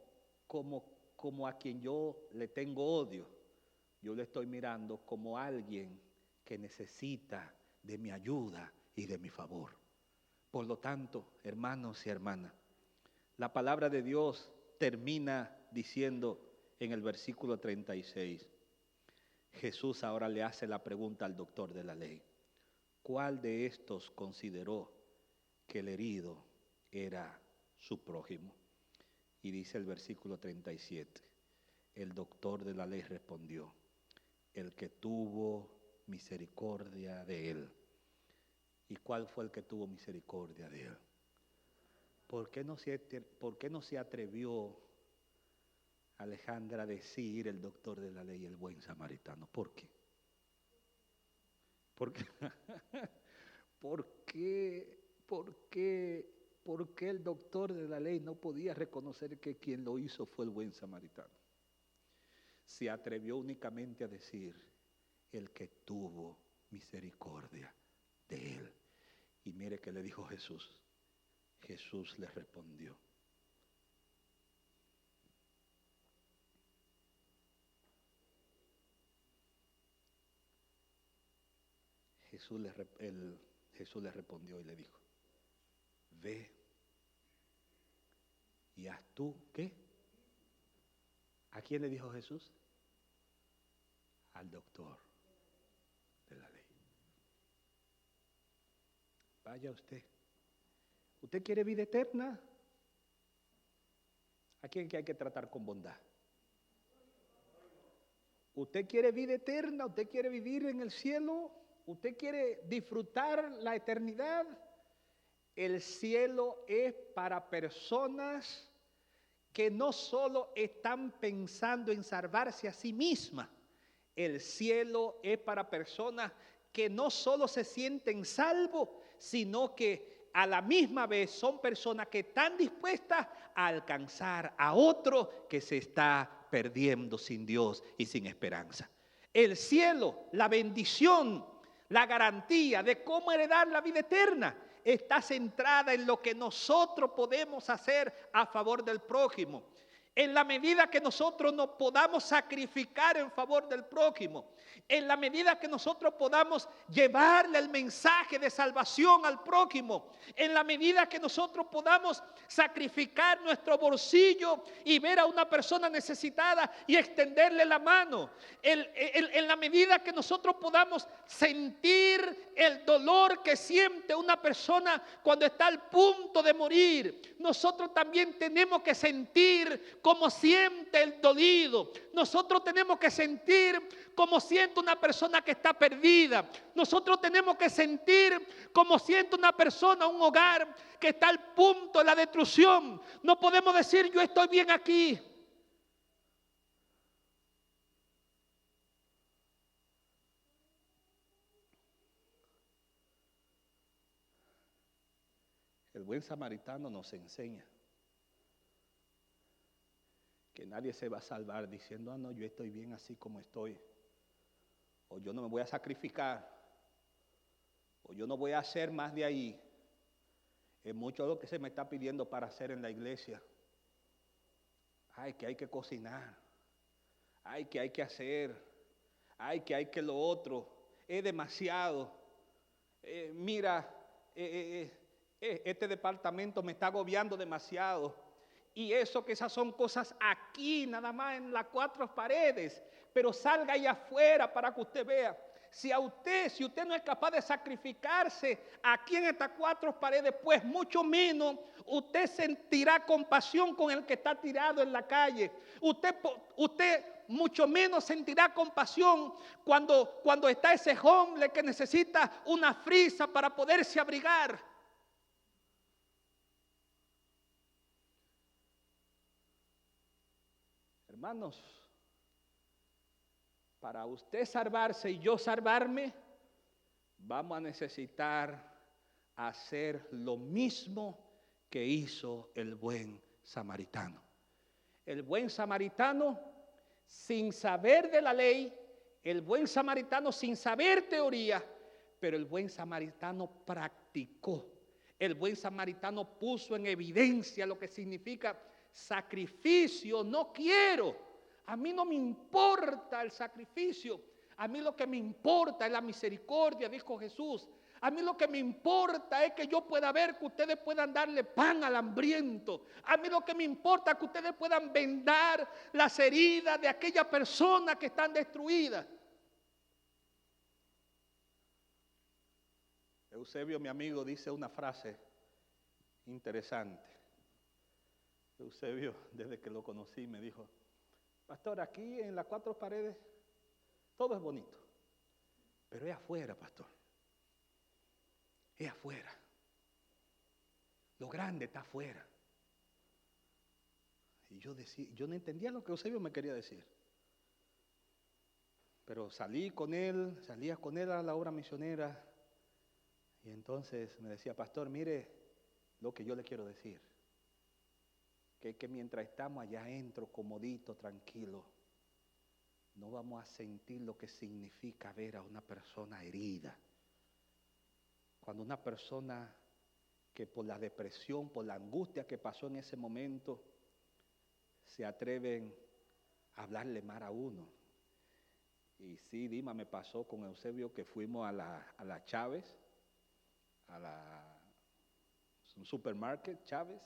a quien yo le tengo odio. Yo lo estoy mirando como alguien que necesita de mi ayuda y de mi favor. Por lo tanto, hermanos y hermanas, la palabra de Dios termina diciendo en el versículo 36, Jesús ahora le hace la pregunta al doctor de la ley. ¿Cuál de estos consideró que el herido era su prójimo? Y dice el versículo 37, el doctor de la ley respondió, el que tuvo misericordia de él. ¿Y cuál fue el que tuvo misericordia de él? ¿Por qué no se atrevió Alejandra a decir el doctor de la ley, el buen samaritano? ¿Por qué? ¿Por qué el doctor de la ley no podía reconocer que quien lo hizo fue el buen samaritano? Se atrevió únicamente a decir el que tuvo misericordia de él. Y mire que le dijo Jesús. Jesús le respondió. Jesús le respondió y le dijo, ve y haz tú, ¿qué? ¿A quién le dijo Jesús? Al doctor de la ley. Vaya usted. ¿Usted quiere vida eterna? ¿A quién que hay que tratar con bondad? ¿Usted quiere vida eterna? ¿Usted quiere vivir en el cielo? ¿Usted quiere disfrutar la eternidad? El cielo es para personas que no solo están pensando en salvarse a sí mismas. El cielo es para personas que no solo se sienten salvos, sino que a la misma vez son personas que están dispuestas a alcanzar a otro que se está perdiendo sin Dios y sin esperanza. El cielo, la bendición, la garantía de cómo heredar la vida eterna está centrada en lo que nosotros podemos hacer a favor del prójimo. En la medida que nosotros nos podamos sacrificar en favor del prójimo, en la medida que nosotros podamos llevarle el mensaje de salvación al prójimo, en la medida que nosotros podamos sacrificar nuestro bolsillo y ver a una persona necesitada y extenderle la mano, en la medida que nosotros podamos sentir el dolor que siente una persona cuando está al punto de morir, nosotros también tenemos que sentir como siente el dolido. Nosotros tenemos que sentir como siente una persona que está perdida. Nosotros tenemos que sentir como siente una persona, un hogar que está al punto de la destrucción. No podemos decir yo estoy bien aquí. El buen samaritano nos enseña que nadie se va a salvar diciendo, ah, no, yo estoy bien así como estoy, o yo no me voy a sacrificar, o yo no voy a hacer más de ahí. Es mucho lo que se me está pidiendo para hacer en la iglesia. Ay, que hay que cocinar. Ay, que hay que hacer. Ay, que hay que lo otro. Es demasiado. Mira, este departamento me está agobiando demasiado. Y eso que esas son cosas aquí, nada más en las cuatro paredes. Pero salga allá afuera para que usted vea. Si usted no es capaz de sacrificarse aquí en estas cuatro paredes, pues mucho menos usted sentirá compasión con el que está tirado en la calle. Usted mucho menos sentirá compasión cuando está ese hombre que necesita una frisa para poderse abrigar. Hermanos, para usted salvarse y yo salvarme, vamos a necesitar hacer lo mismo que hizo el buen samaritano. El buen samaritano, sin saber de la ley, el buen samaritano sin saber teoría, pero el buen samaritano practicó. El buen samaritano puso en evidencia lo que significa sacrificio. No quiero. A mí no me importa el sacrificio. A mí lo que me importa es la misericordia, dijo Jesús. A mí lo que me importa es que yo pueda ver que ustedes puedan darle pan al hambriento. A mí lo que me importa es que ustedes puedan vendar las heridas de aquellas personas que están destruidas. Eusebio, mi amigo, dice una frase interesante. Eusebio, desde que lo conocí, me dijo: pastor, aquí en las cuatro paredes todo es bonito, pero es afuera, pastor. Es afuera. Lo grande está afuera. Y yo no entendía lo que Eusebio me quería decir. Pero salía con él a la obra misionera. Y entonces me decía: pastor, mire lo que yo le quiero decir. Que mientras estamos allá adentro, comodito, tranquilo, no vamos a sentir lo que significa ver a una persona herida. Cuando una persona que por la depresión, por la angustia que pasó en ese momento, se atreven a hablarle mal a uno. Y sí, Dima, me pasó con Eusebio que fuimos a la Chávez, un supermarket Chávez.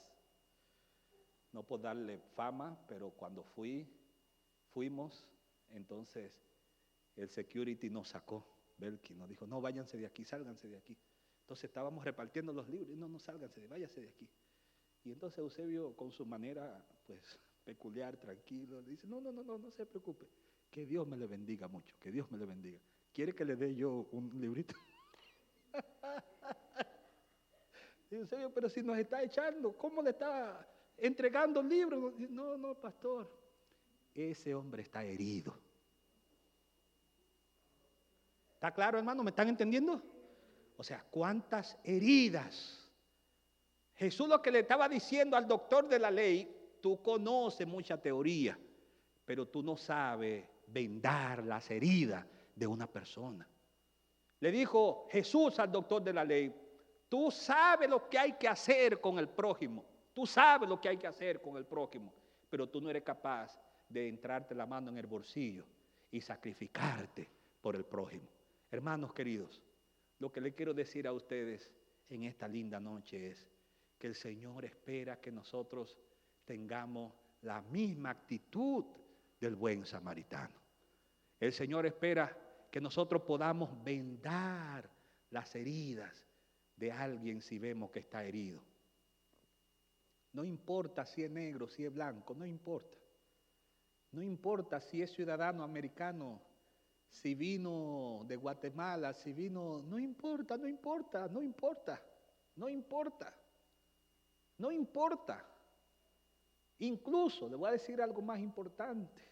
No por darle fama, pero cuando fuimos, entonces el security nos sacó, Belkin nos dijo: no, váyanse de aquí, sálganse de aquí. Entonces estábamos repartiendo los libros, no sálganse, váyanse de aquí. Y entonces Eusebio, con su manera pues peculiar, tranquilo, le dice: no se preocupe, que Dios me le bendiga mucho, que Dios me le bendiga. ¿Quiere que le dé yo un librito? Y Eusebio: pero si nos está echando, ¿cómo le está entregando libros? No, pastor, ese hombre está herido. ¿Está claro, hermano? ¿Me están entendiendo? O sea, ¿cuántas heridas? Jesús lo que le estaba diciendo al doctor de la ley: tú conoces mucha teoría, pero tú no sabes vendar las heridas de una persona. Le dijo Jesús al doctor de la ley: tú sabes lo que hay que hacer con el prójimo. Tú sabes lo que hay que hacer con el prójimo, pero tú no eres capaz de entrarte la mano en el bolsillo y sacrificarte por el prójimo. Hermanos queridos, lo que le quiero decir a ustedes en esta linda noche es que el Señor espera que nosotros tengamos la misma actitud del buen samaritano. El Señor espera que nosotros podamos vendar las heridas de alguien si vemos que está herido. No importa si es negro, si es blanco, no importa. No importa si es ciudadano americano, si vino de Guatemala, si vino, no importa. Incluso, le voy a decir algo más importante.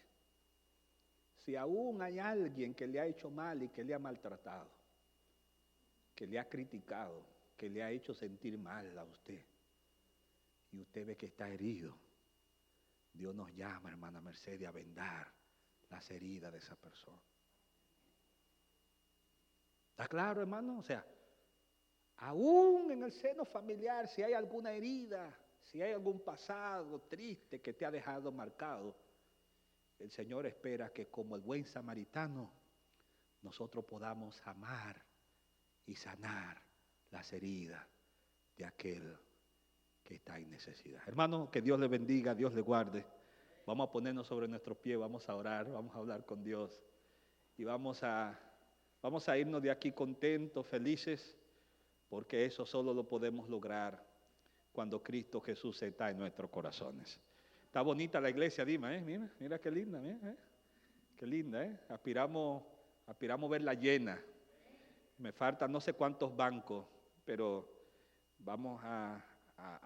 Si aún hay alguien que le ha hecho mal y que le ha maltratado, que le ha criticado, que le ha hecho sentir mal a usted, y usted ve que está herido, Dios nos llama, hermana Mercedes, a vendar las heridas de esa persona. ¿Está claro, hermano? O sea, aún en el seno familiar, si hay alguna herida, si hay algún pasado triste que te ha dejado marcado, el Señor espera que como el buen samaritano, nosotros podamos amar y sanar las heridas de aquel que está en necesidad. Hermano, que Dios le bendiga, Dios le guarde. Vamos a ponernos sobre nuestros pies, vamos a orar, vamos a hablar con Dios. Y vamos a irnos de aquí contentos, felices, porque eso solo lo podemos lograr cuando Cristo Jesús está en nuestros corazones. Está bonita la iglesia, Dima, mira qué linda, qué linda, aspiramos verla llena. Me faltan no sé cuántos bancos, pero vamos a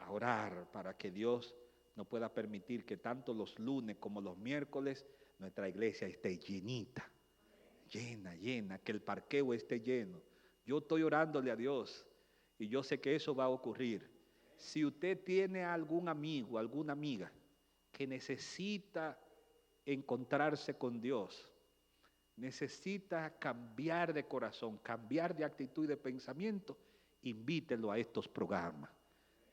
orar para que Dios nos pueda permitir que tanto los lunes como los miércoles nuestra iglesia esté llenita, llena, que el parqueo esté lleno. Yo estoy orándole a Dios y yo sé que eso va a ocurrir. Si usted tiene algún amigo, alguna amiga que necesita encontrarse con Dios, necesita cambiar de corazón, cambiar de actitud y de pensamiento, invítelo a estos programas.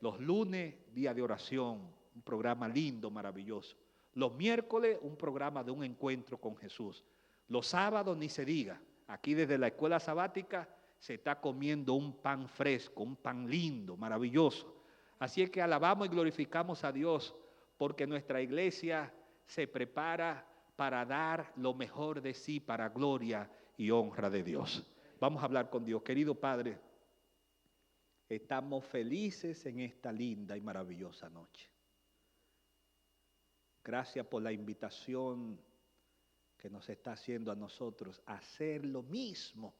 Los lunes, día de oración, un programa lindo, maravilloso. Los miércoles, un programa de un encuentro con Jesús. Los sábados, ni se diga, aquí desde la escuela sabática se está comiendo un pan fresco, un pan lindo, maravilloso. Así es que alabamos y glorificamos a Dios porque nuestra iglesia se prepara para dar lo mejor de sí para gloria y honra de Dios. Vamos a hablar con Dios. Querido Padre, estamos felices en esta linda y maravillosa noche. Gracias por la invitación que nos está haciendo a nosotros a hacer lo mismo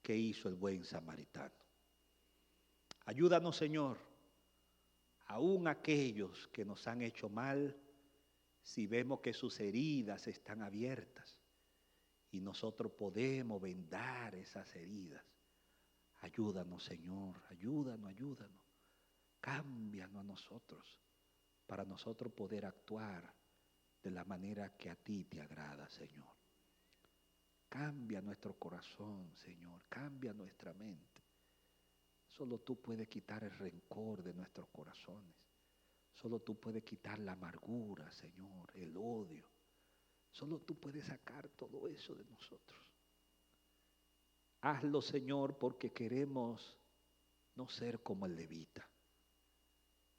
que hizo el buen samaritano. Ayúdanos, Señor, aún aquellos que nos han hecho mal, si vemos que sus heridas están abiertas y nosotros podemos vendar esas heridas. Ayúdanos, Señor, ayúdanos. Cámbianos a nosotros para nosotros poder actuar de la manera que a ti te agrada, Señor. Cambia nuestro corazón, Señor, cambia nuestra mente. Solo tú puedes quitar el rencor de nuestros corazones. Solo tú puedes quitar la amargura, Señor, el odio. Solo tú puedes sacar todo eso de nosotros. Hazlo, Señor, porque queremos no ser como el levita,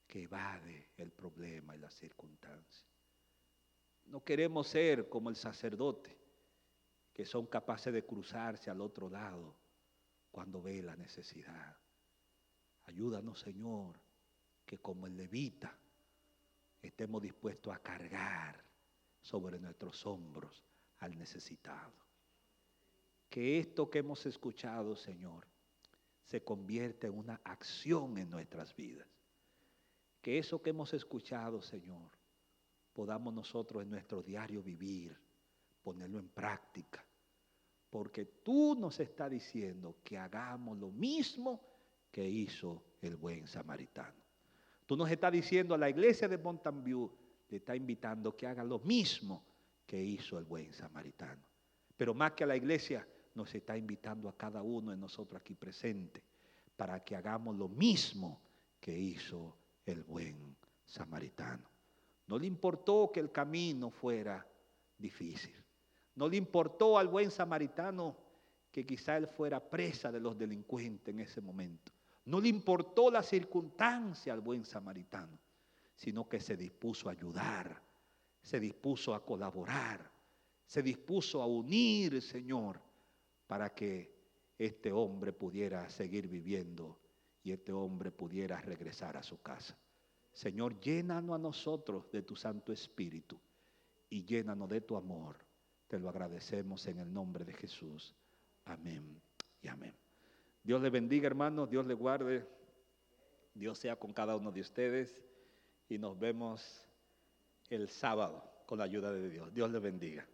que evade el problema y la circunstancia. No queremos ser como el sacerdote, que son capaces de cruzarse al otro lado cuando ve la necesidad. Ayúdanos, Señor, que como el levita estemos dispuestos a cargar sobre nuestros hombros al necesitado. Que esto que hemos escuchado, Señor, se convierta en una acción en nuestras vidas. Que eso que hemos escuchado, Señor, podamos nosotros en nuestro diario vivir, ponerlo en práctica. Porque tú nos estás diciendo que hagamos lo mismo que hizo el buen samaritano. Tú nos estás diciendo a la iglesia de Mountain View, le está invitando que haga lo mismo que hizo el buen samaritano. Pero más que a la iglesia, nos está invitando a cada uno de nosotros aquí presente para que hagamos lo mismo que hizo el buen samaritano. No le importó que el camino fuera difícil. No le importó al buen samaritano que quizá él fuera presa de los delincuentes en ese momento. No le importó la circunstancia al buen samaritano, sino que se dispuso a ayudar, se dispuso a colaborar, se dispuso a unir, Señor, para que este hombre pudiera seguir viviendo y este hombre pudiera regresar a su casa. Señor, llénanos a nosotros de tu Santo Espíritu y llénanos de tu amor. Te lo agradecemos en el nombre de Jesús. Amén y amén. Dios le bendiga, hermanos, Dios le guarde, Dios sea con cada uno de ustedes y nos vemos el sábado con la ayuda de Dios. Dios le bendiga.